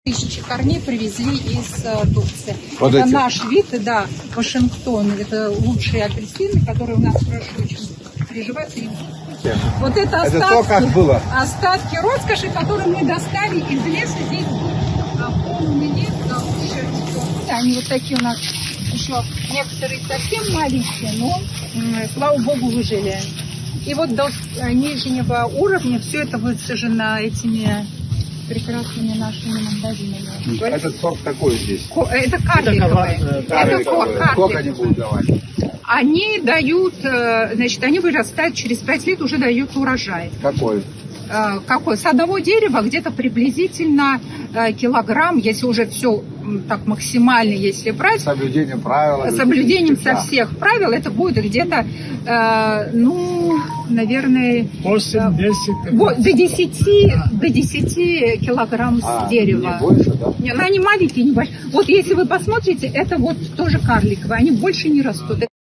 Тысячи корней привезли из Турции. Вот это эти? наш вид, да, Вашингтон. Это лучшие апельсины, которые у нас хорошо очень приживаются. Вот это остатки, то, как было. остатки роскоши, которые мы достали из леса. Здесь полный лес, они вот такие у нас еще некоторые совсем маленькие, но, слава богу, выжили. И вот до нижнего уровня все это высажено этими прекрасными нашими мандаринами. Этот сорт какой здесь? Это карликовые. Сколько они будут давать? Они дают, значит, они вырастают через 5 лет, уже дают урожай. Какой? Какой? С одного дерева где-то приблизительно килограмм, если уже все так максимально, если брать. С соблюдением правил. С соблюдением со всех правил, это будет где-то, наверное, 8-10. До 10 килограмм с дерева. Не больше, да? Они маленькие, не большие. Вот если вы посмотрите, это вот тоже карликовые, они больше не растут.